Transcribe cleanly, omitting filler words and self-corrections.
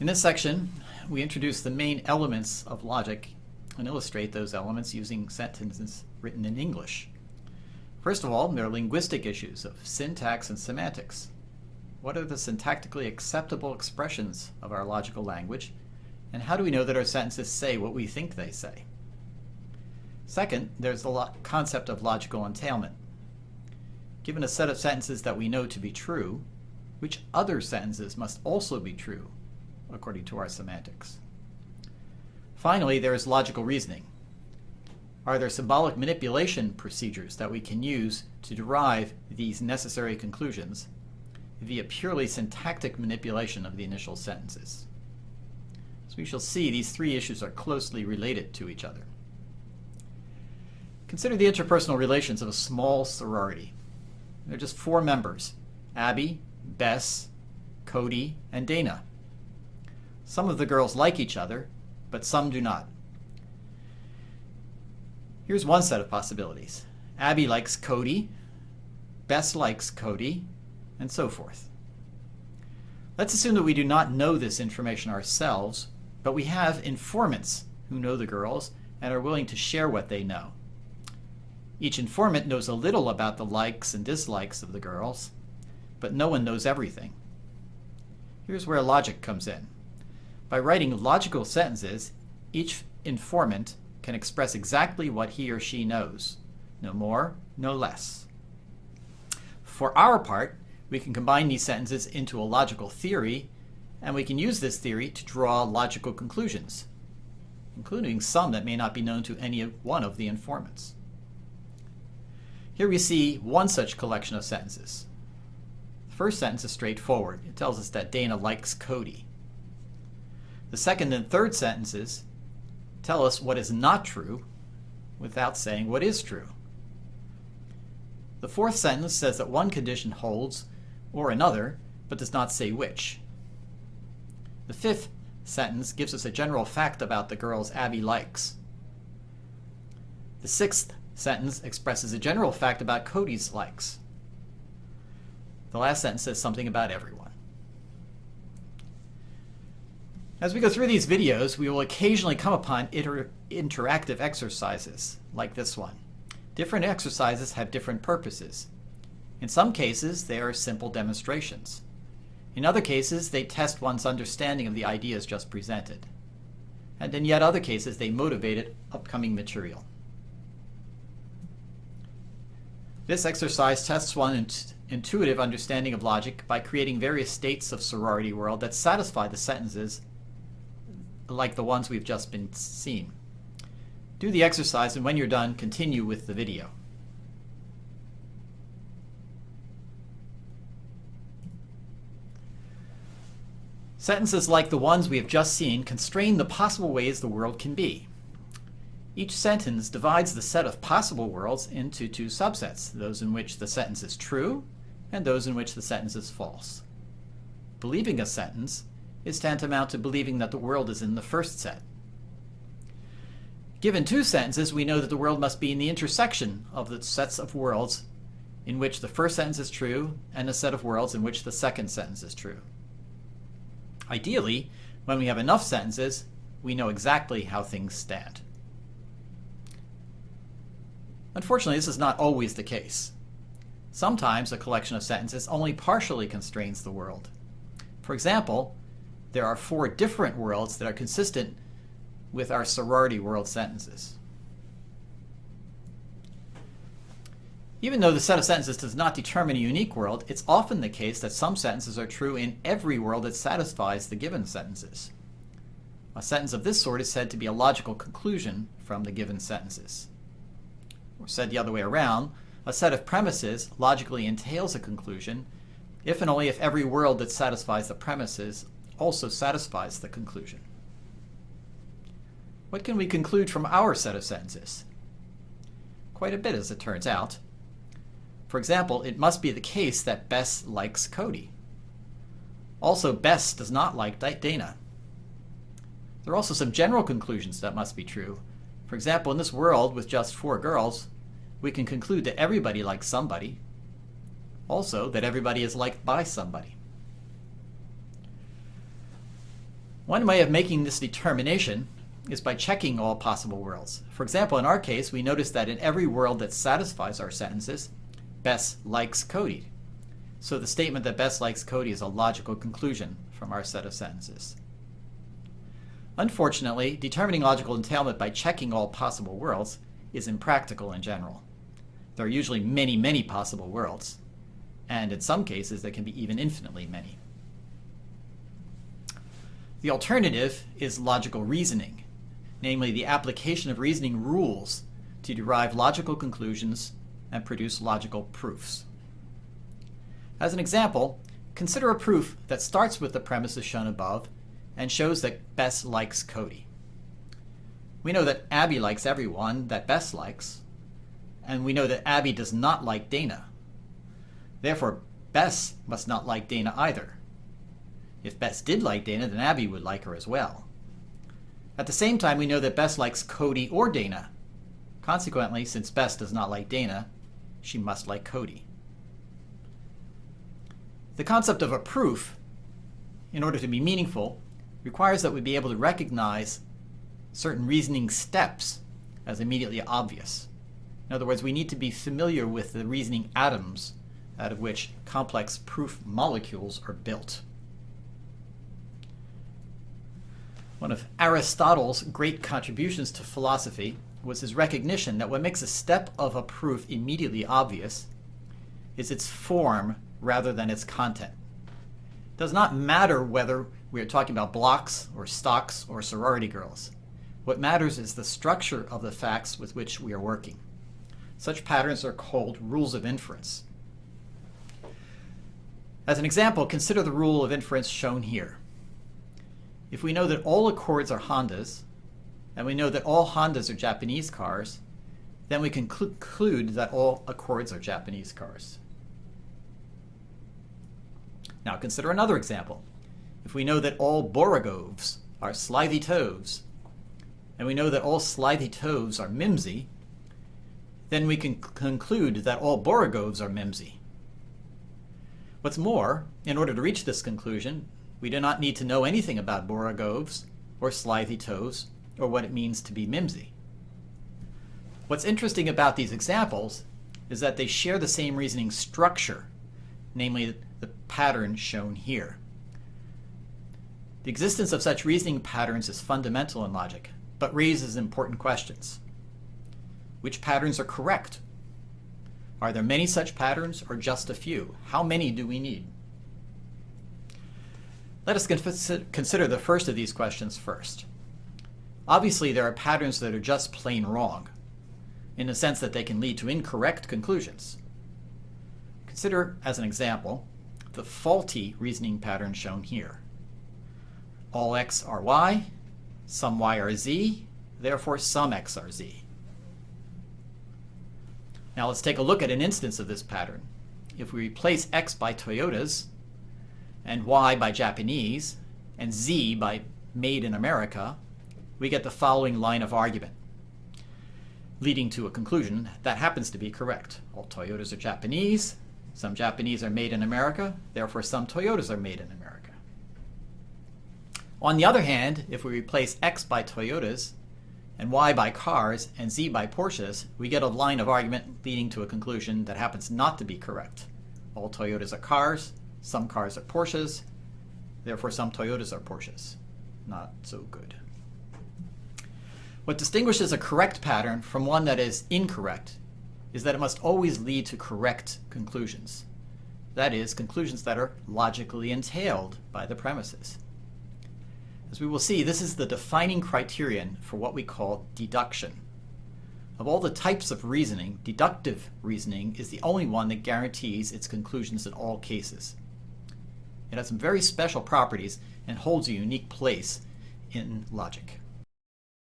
In this section, we introduce the main elements of logic and illustrate those elements using sentences written in English. First of all, there are linguistic issues of syntax and semantics. What are the syntactically acceptable expressions of our logical language, and how do we know that our sentences say what we think they say? Second, there's the concept of logical entailment. Given a set of sentences that we know to be true, which other sentences must also be true, according to our semantics? Finally, there is logical reasoning. Are there symbolic manipulation procedures that we can use to derive these necessary conclusions via purely syntactic manipulation of the initial sentences? As we shall see, these three issues are closely related to each other. Consider the interpersonal relations of a small sorority. There are just 4 members: Abby, Bess, Cody, and Dana. Some of the girls like each other, but some do not. Here's one set of possibilities. Abby likes Cody, Bess likes Cody, and so forth. Let's assume that we do not know this information ourselves, but we have informants who know the girls and are willing to share what they know. Each informant knows a little about the likes and dislikes of the girls, but no one knows everything. Here's where logic comes in. By writing logical sentences, each informant can express exactly what he or she knows. No more, no less. For our part, we can combine these sentences into a logical theory, and we can use this theory to draw logical conclusions, including some that may not be known to any one of the informants. Here we see one such collection of sentences. The first sentence is straightforward. It tells us that Dana likes Cody. The second and third sentences tell us what is not true without saying what is true. The fourth sentence says that one condition holds or another, but does not say which. The fifth sentence gives us a general fact about the girls Abby likes. The sixth sentence expresses a general fact about Cody's likes. The last sentence says something about everyone. As we go through these videos, we will occasionally come upon interactive exercises like this one. Different exercises have different purposes. In some cases, they are simple demonstrations. In other cases, they test one's understanding of the ideas just presented. And in yet other cases, they motivate upcoming material. This exercise tests one's intuitive understanding of logic by creating various states of sorority world that satisfy the sentences like the ones we've just been seeing. Do the exercise, and when you're done, continue with the video. Sentences like the ones we have just seen constrain the possible ways the world can be. Each sentence divides the set of possible worlds into 2 subsets, those in which the sentence is true and those in which the sentence is false. Believing a sentence is tantamount to believing that the world is in the first set. Given 2 sentences, we know that the world must be in the intersection of the sets of worlds in which the first sentence is true and a set of worlds in which the second sentence is true. Ideally, when we have enough sentences, we know exactly how things stand. Unfortunately, this is not always the case. Sometimes a collection of sentences only partially constrains the world. For example, there are 4 different worlds that are consistent with our sorority world sentences. Even though the set of sentences does not determine a unique world, it's often the case that some sentences are true in every world that satisfies the given sentences. A sentence of this sort is said to be a logical conclusion from the given sentences. Or said the other way around, a set of premises logically entails a conclusion if and only if every world that satisfies the premises also satisfies the conclusion. What can we conclude from our set of sentences? Quite a bit, as it turns out. For example, it must be the case that Bess likes Cody. Also, Bess does not like Dana. There are also some general conclusions that must be true. For example, in this world with just 4 girls, we can conclude that everybody likes somebody. Also, that everybody is liked by somebody. One way of making this determination is by checking all possible worlds. For example, in our case, we notice that in every world that satisfies our sentences, Bess likes Cody. So the statement that Bess likes Cody is a logical conclusion from our set of sentences. Unfortunately, determining logical entailment by checking all possible worlds is impractical in general. There are usually many, many possible worlds, and in some cases there can be even infinitely many. The alternative is logical reasoning, namely the application of reasoning rules to derive logical conclusions and produce logical proofs. As an example, consider a proof that starts with the premises shown above and shows that Bess likes Cody. We know that Abby likes everyone that Bess likes, and we know that Abby does not like Dana. Therefore, Bess must not like Dana either. If Bess did like Dana, then Abby would like her as well. At the same time, we know that Bess likes Cody or Dana. Consequently, since Bess does not like Dana, she must like Cody. The concept of a proof, in order to be meaningful, requires that we be able to recognize certain reasoning steps as immediately obvious. In other words, we need to be familiar with the reasoning atoms out of which complex proof molecules are built. One of Aristotle's great contributions to philosophy was his recognition that what makes a step of a proof immediately obvious is its form rather than its content. It does not matter whether we are talking about blocks or stocks or sorority girls. What matters is the structure of the facts with which we are working. Such patterns are called rules of inference. As an example, consider the rule of inference shown here. If we know that all Accords are Hondas, and we know that all Hondas are Japanese cars, then we can conclude that all Accords are Japanese cars. Now consider another example. If we know that all Borogovs are Slithy Toves, and we know that all Slithy Toves are Mimsy, then we can conclude that all Borogovs are Mimsy. What's more, in order to reach this conclusion, we do not need to know anything about Borogovs or Slithy Toves or what it means to be Mimsy. What's interesting about these examples is that they share the same reasoning structure, namely the pattern shown here. The existence of such reasoning patterns is fundamental in logic, but raises important questions. Which patterns are correct? Are there many such patterns or just a few? How many do we need? Let us consider the first of these questions first. Obviously, there are patterns that are just plain wrong, in the sense that they can lead to incorrect conclusions. Consider, as an example, the faulty reasoning pattern shown here. All x are y, some y are z, therefore some x are z. Now let's take a look at an instance of this pattern. If we replace x by Toyotas, and y by Japanese, and z by made in America, we get the following line of argument, leading to a conclusion that happens to be correct. All Toyotas are Japanese, some Japanese are made in America, therefore some Toyotas are made in America. On the other hand, if we replace x by Toyotas, and y by cars, and z by Porsches, we get a line of argument leading to a conclusion that happens not to be correct. All Toyotas are cars, some cars are Porsches, therefore some Toyotas are Porsches. Not so good. What distinguishes a correct pattern from one that is incorrect is that it must always lead to correct conclusions. That is, conclusions that are logically entailed by the premises. As we will see, this is the defining criterion for what we call deduction. Of all the types of reasoning, deductive reasoning is the only one that guarantees its conclusions in all cases. It has some very special properties and holds a unique place in logic.